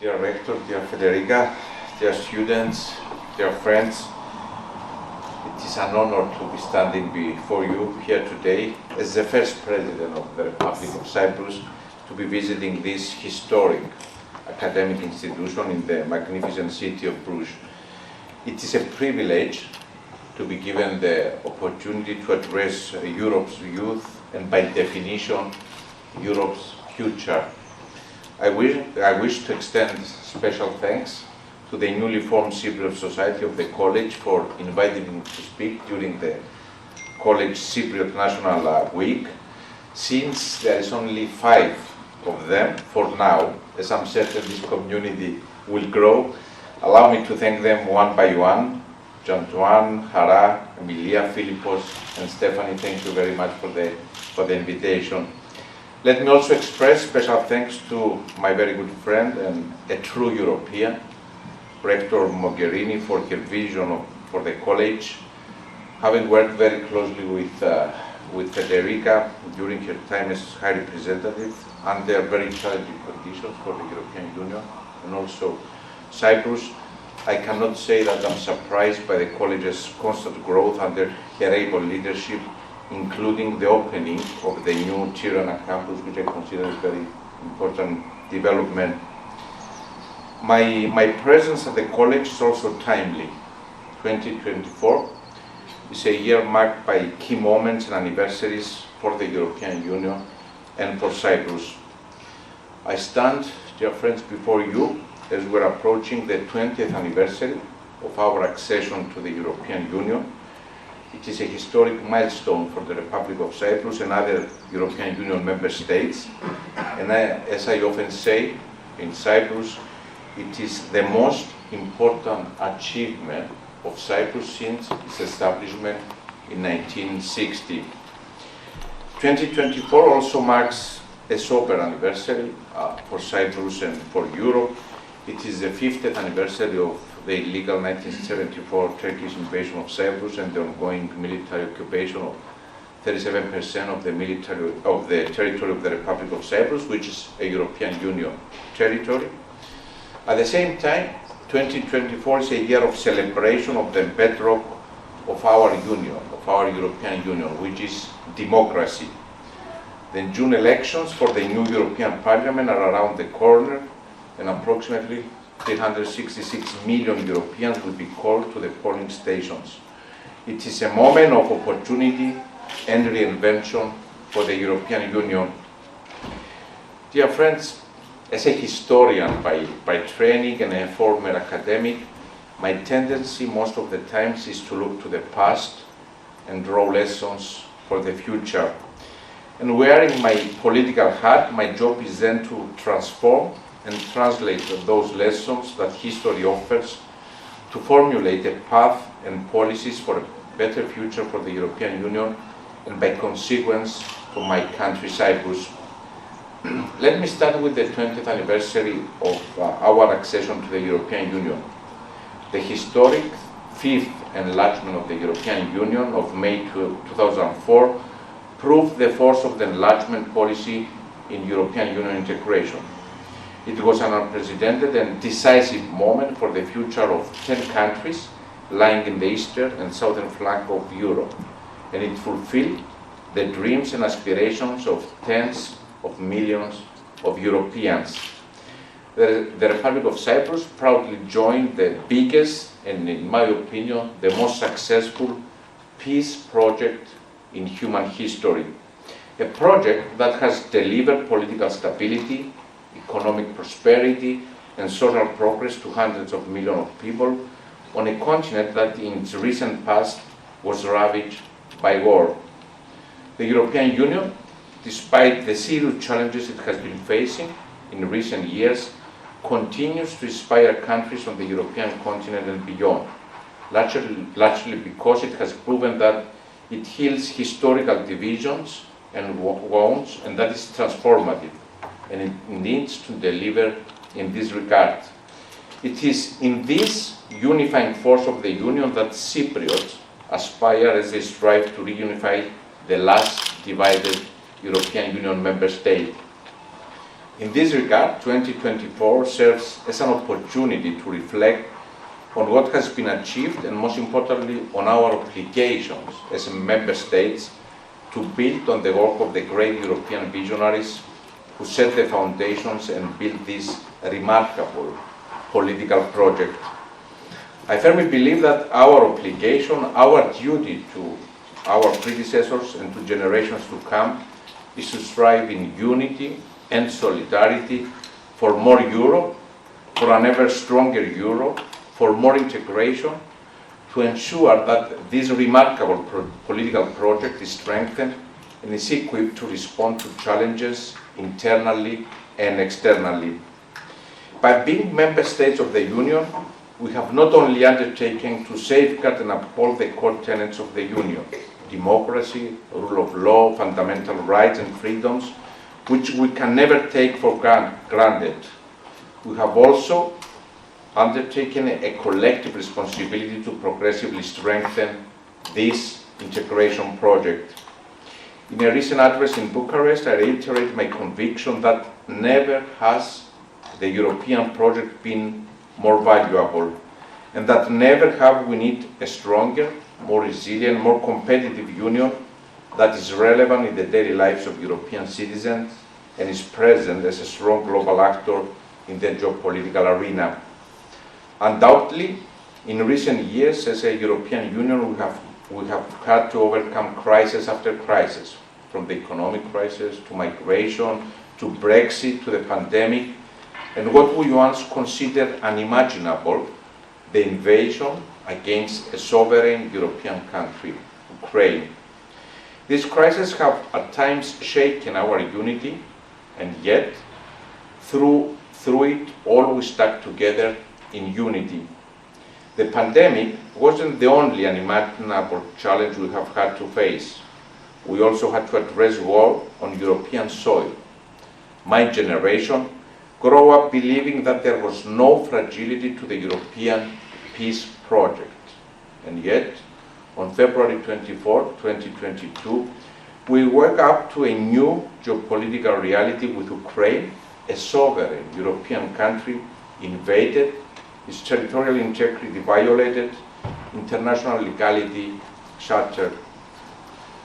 Dear Rector, dear Federica, dear students, dear friends, it is an honor to be standing before you here today as the first President of the Republic of Cyprus to be visiting this historic academic institution in the magnificent city of Brουζ. It is a privilege to be given the opportunity to address Europe's youth and by definition Europe's future. I wish to extend special thanks to the newly formed Cypriot Society of the College for inviting me to speak during the College Cypriot National Week, since there is only 5 of them for now, as I'm certain this community will grow. Allow me to thank them one by one. Jantuan, Hara, Emilia, Philippos, and Stephanie, thank you very much for the invitation. Let me also express special thanks to my very good friend and a true European, Rector Mogherini, for her vision for the college, having worked very closely with Federica during her time as High Representative under very challenging conditions for the European Union and also Cyprus. I cannot say that I'm surprised by the college's constant growth under her able leadership, including the opening of the new Tirana campus, which I consider a very important development. My presence at the college is also timely. 2024 is a year marked by key moments and anniversaries for the European Union and for Cyprus. I stand, dear friends, before you as we're approaching the 20th anniversary of our accession to the European Union. It is a historic milestone for the Republic of Cyprus and other European Union member states. And as I often say, in Cyprus, it is the most important achievement of Cyprus since its establishment in 1960. 2024 also marks a sober anniversary for Cyprus and for Europe. It is the 50th anniversary of the illegal 1974 Turkish invasion of Cyprus and the ongoing military occupation of 37% of the territory of the Republic of Cyprus, which is a European Union territory. At the same time, 2024 is a year of celebration of the bedrock of our union, of our European Union, which is democracy. The June elections for the new European Parliament are around the corner, and approximately 366 million Europeans will be called to the polling stations. It is a moment of opportunity and reinvention for the European Union. Dear friends, as a historian by training and a former academic, my tendency most of the times is to look to the past and draw lessons for the future. And wearing my political hat, my job is then to transform and translate those lessons that history offers to formulate a path and policies for a better future for the European Union and by consequence for my country Cyprus. Let me start with the 20th anniversary of our accession to the European Union. The historic 5th enlargement of the European Union of May 2004 proved the force of the enlargement policy in European Union integration. It was an unprecedented and decisive moment for the future of 10 countries lying in the eastern and southern flank of Europe, and it fulfilled the dreams and aspirations of tens of millions of Europeans. The Republic of Cyprus proudly joined the biggest and, in my opinion, the most successful peace project in human history. A project that has delivered political stability, economic prosperity, and social progress to hundreds of millions of people on a continent that in its recent past was ravaged by war. The European Union, despite the serious challenges it has been facing in recent years, continues to inspire countries on the European continent and beyond, largely because it has proven that it heals historical divisions and wounds, and that is transformative, and it needs to deliver in this regard. It is in this unifying force of the Union that Cypriots aspire as they strive to reunify the last divided European Union member state. In this regard, 2024 serves as an opportunity to reflect on what has been achieved and, most importantly, on our obligations as member states to build on the work of the great European visionaries who set the foundations and built this remarkable political project. I firmly believe that our obligation, our duty to our predecessors and to generations to come is to strive in unity and solidarity for more Europe, for an ever stronger Europe, for more integration, to ensure that this remarkable political project is strengthened and is equipped to respond to challenges internally and externally. By being member states of the Union, we have not only undertaken to safeguard and uphold the core tenets of the Union, democracy, rule of law, fundamental rights and freedoms, which we can never take for granted. We have also undertaken a collective responsibility to progressively strengthen this integration project. In a recent address in Bucharest, I reiterate my conviction that never has the European project been more valuable, and that never have we need a stronger, more resilient, more competitive union that is relevant in the daily lives of European citizens and is present as a strong global actor in the geopolitical arena. Undoubtedly, in recent years, as a European Union, we have had to overcome crisis after crisis, from the economic crisis to migration, to Brexit, to the pandemic, and what we once considered unimaginable, the invasion against a sovereign European country, Ukraine. These crises have at times shaken our unity, and yet, through it, all we stuck together in unity. The pandemic wasn't the only unimaginable challenge we have had to face. We also had to address war on European soil. My generation grew up believing that there was no fragility to the European peace project. And yet, on February 24, 2022, we woke up to a new geopolitical reality with Ukraine, a sovereign European country, invaded, its territorial integrity violated, international legality shattered.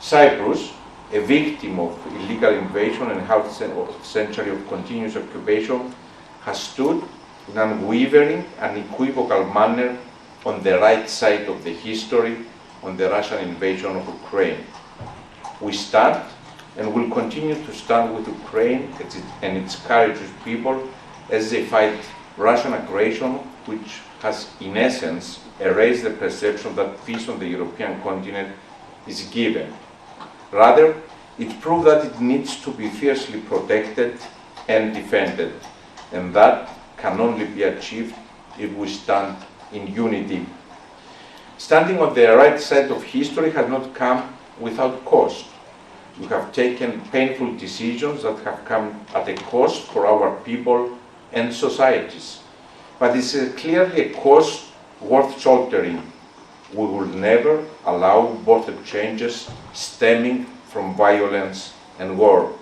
Cyprus, a victim of illegal invasion and half a century of continuous occupation, has stood in an unwavering and unequivocal manner on the right side of the history on the Russian invasion of Ukraine. We stand and will continue to stand with Ukraine and its courageous people as they fight Russian aggression, which has in essence erased the perception that peace on the European continent is given. Rather, it proved that it needs to be fiercely protected and defended, and that can only be achieved if we stand in unity. Standing on the right side of history has not come without cost. We have taken painful decisions that have come at a cost for our people and societies. But it's clearly a cost worth shouldering. We will never allow border changes stemming from violence and war.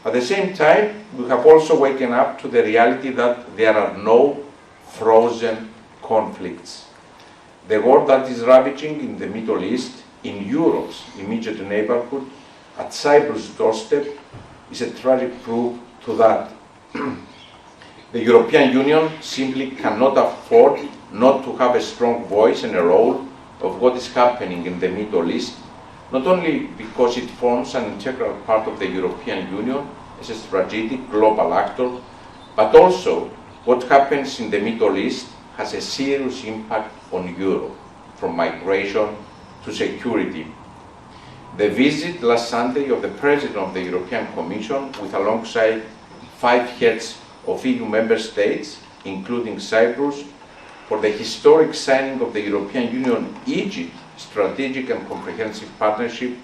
At the same time, we have also waken up to the reality that there are no frozen conflicts. The war that is ravaging in the Middle East, in Europe's immediate neighborhood, at Cyprus' doorstep, is a tragic proof to that. The European Union simply cannot afford not to have a strong voice and a role of what is happening in the Middle East, not only because it forms an integral part of the European Union as a strategic global actor, but also what happens in the Middle East has a serious impact on Europe, from migration to security. The visit last Sunday of the President of the European Commission, with alongside 5 heads of EU member states, including Cyprus, for the historic signing of the European Union-Egypt strategic and comprehensive partnership,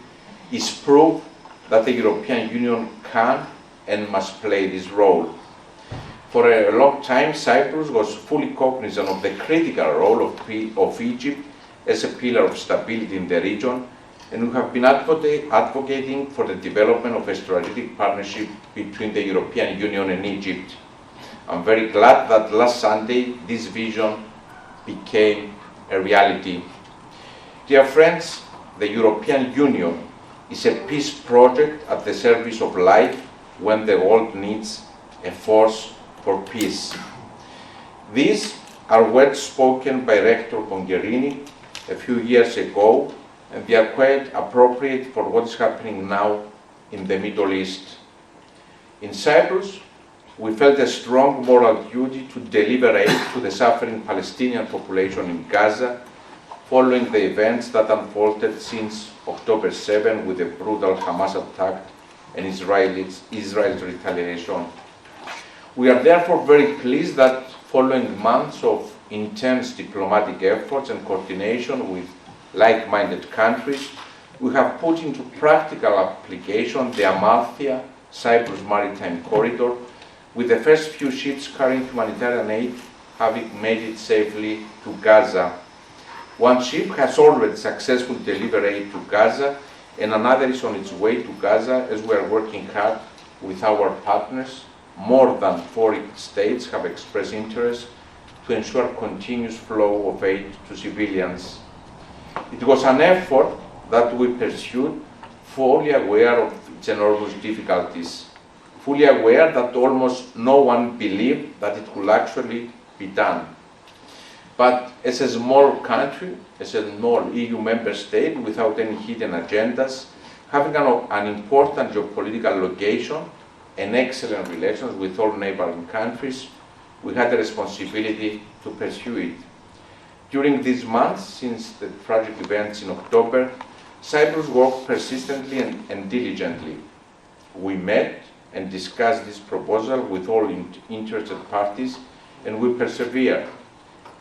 is proof that the European Union can and must play this role. For a long time, Cyprus was fully cognizant of the critical role of Egypt as a pillar of stability in the region, and we have been advocating for the development of a strategic partnership between the European Union and Egypt. I'm very glad that last Sunday this vision became a reality. Dear friends, the European Union is a peace project at the service of life when the world needs a force for peace. These are words spoken by Rector Pongherini a few years ago, and they are quite appropriate for what is happening now in the Middle East. In Cyprus, we felt a strong moral duty to deliver aid to the suffering Palestinian population in Gaza following the events that unfolded since October 7 with the brutal Hamas attack and Israel's retaliation. We are therefore very pleased that following months of intense diplomatic efforts and coordination with like-minded countries, we have put into practical application the Amalthea-Cyprus Maritime Corridor, with the first few ships carrying humanitarian aid having made it safely to Gaza. One ship has already successfully delivered aid to Gaza, and another is on its way to Gaza as we are working hard with our partners. More than 40 states have expressed interest to ensure continuous flow of aid to civilians. It was an effort that we pursued, fully aware of its enormous difficulties, fully aware that almost no one believed that it could actually be done. But as a small country, as a small EU member state without any hidden agendas, having an important geopolitical location and excellent relations with all neighboring countries, we had a responsibility to pursue it. During these months, since the tragic events in October, Cyprus worked persistently and diligently. We met and discussed this proposal with all interested parties, and we persevered.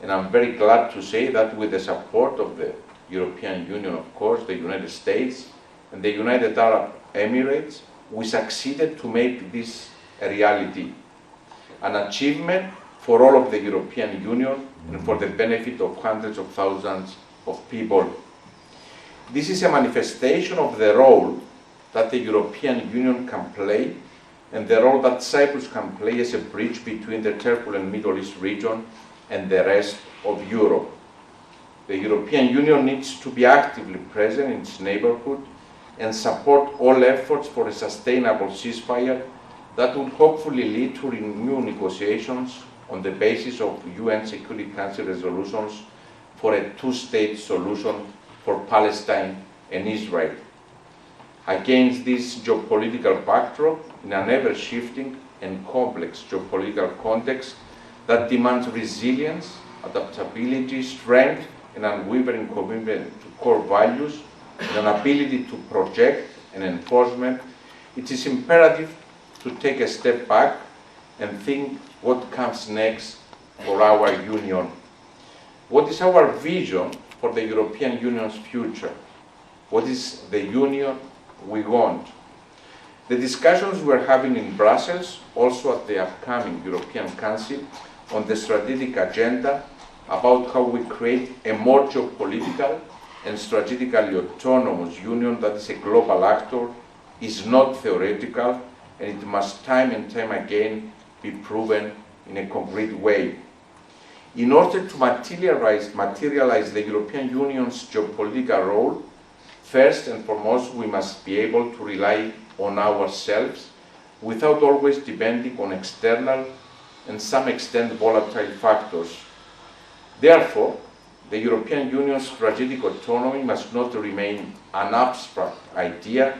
And I'm very glad to say that with the support of the European Union, of course, the United States, and the United Arab Emirates, we succeeded to make this a reality, an achievement for all of the European Union and for the benefit of hundreds of thousands of people. This is a manifestation of the role that the European Union can play and the role that Cyprus can play as a bridge between the turbulent Middle East region and the rest of Europe. The European Union needs to be actively present in its neighborhood and support all efforts for a sustainable ceasefire that would hopefully lead to renewed negotiations on the basis of UN Security Council resolutions for a two-state solution for Palestine and Israel. Against this geopolitical backdrop, in an ever-shifting and complex geopolitical context that demands resilience, adaptability, strength, and unwavering commitment to core values, and an ability to project and enforcement, it is imperative to take a step back and think what comes next for our Union. What is our vision for the European Union's future? What is the Union we want? The discussions we're having in Brussels, also at the upcoming European Council, on the strategic agenda about how we create a more geopolitical and strategically autonomous union that is a global actor is not theoretical, and it must time and time again be proven in a concrete way. In order to materialize the European Union's geopolitical role, first and foremost, we must be able to rely on ourselves without always depending on external and some extent volatile factors. Therefore, the European Union's strategic autonomy must not remain an abstract idea,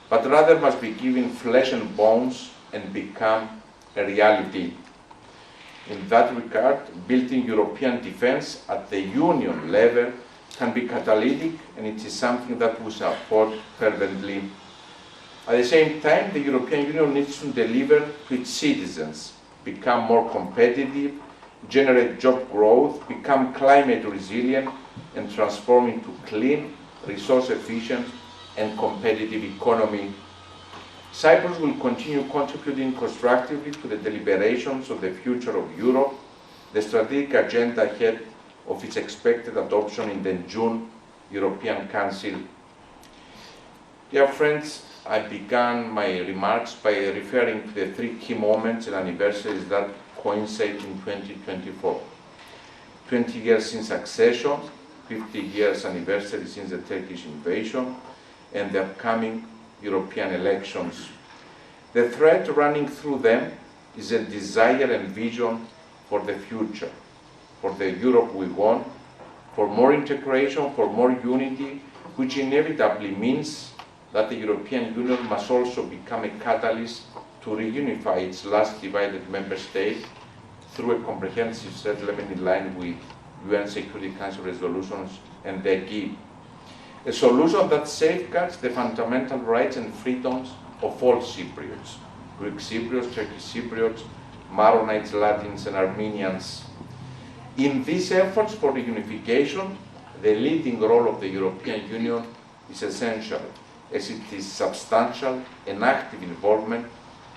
but rather must be given flesh and bones and become a reality. In that regard, building European defense at the Union level can be catalytic, and it is something that we support fervently. At the same time, the European Union needs to deliver to its citizens, become more competitive, generate job growth, become climate resilient, and transform into clean, resource efficient, and competitive economy. Cyprus will continue contributing constructively to the deliberations of the future of Europe, the strategic agenda ahead of its expected adoption in the June European Council. Dear friends, I began my remarks by referring to the three key moments and anniversaries that coincide in 2024. 20 years since accession, 50 years anniversary since the Turkish invasion, and the upcoming European elections. The thread running through them is a desire and vision for the future, for the Europe we want, for more integration, for more unity, which inevitably means that the European Union must also become a catalyst to reunify its last divided member state through a comprehensive settlement in line with UN Security Council resolutions and the acquis. A solution that safeguards the fundamental rights and freedoms of all Cypriots, Greek Cypriots, Turkish Cypriots, Maronites, Latins, and Armenians. In these efforts for reunification, the leading role of the European Union is essential, as its substantial and active involvement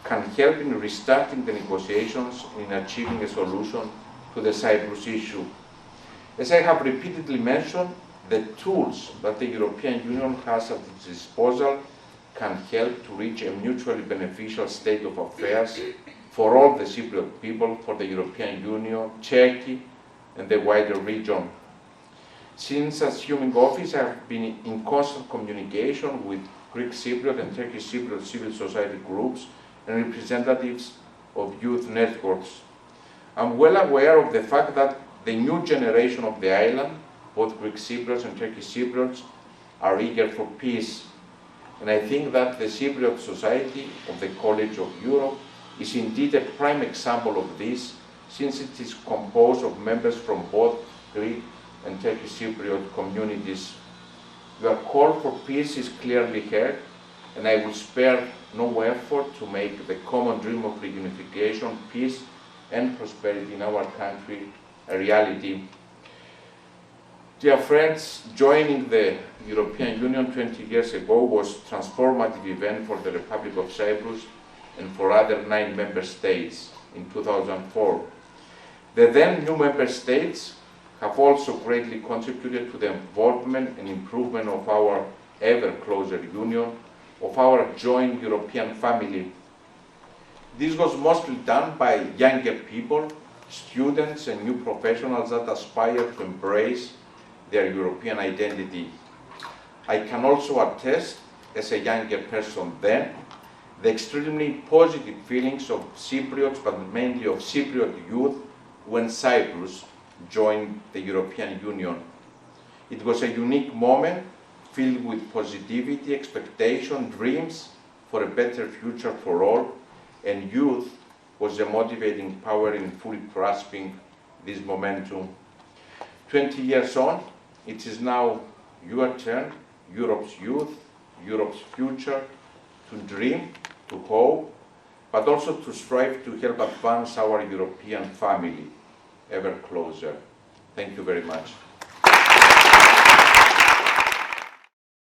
can help in restarting the negotiations and in achieving a solution to the Cyprus issue. As I have repeatedly mentioned, the tools that the European Union has at its disposal can help to reach a mutually beneficial state of affairs for all the Cypriot people, for the European Union, Turkey, and the wider region. Since assuming office, I have been in constant communication with Greek Cypriot and Turkish Cypriot civil society groups and representatives of youth networks. I'm well aware of the fact that the new generation of the island, both Greek Cypriots and Turkish Cypriots, are eager for peace. And I think that the Cypriot Society of the College of Europe is indeed a prime example of this, since it is composed of members from both Greek and Turkish Cypriot communities. Your call for peace is clearly heard, and I will spare no effort to make the common dream of reunification, peace, and prosperity in our country a reality. Dear friends, joining the European Union 20 years ago was a transformative event for the Republic of Cyprus and for other 9 member states in 2004. The then new member states have also greatly contributed to the involvement and improvement of our ever closer union, of our joint European family. This was mostly done by younger people, students and new professionals that aspire to embrace their European identity. I can also attest, as a younger person then, the extremely positive feelings of Cypriots, but mainly of Cypriot youth, when Cyprus joined the European Union. It was a unique moment filled with positivity, expectation, dreams for a better future for all, and youth was the motivating power in fully grasping this momentum. 20 years on, it is now your turn, Europe's youth, Europe's future, to dream, to hope, but also to strive to help advance our European family ever closer. Thank you very much.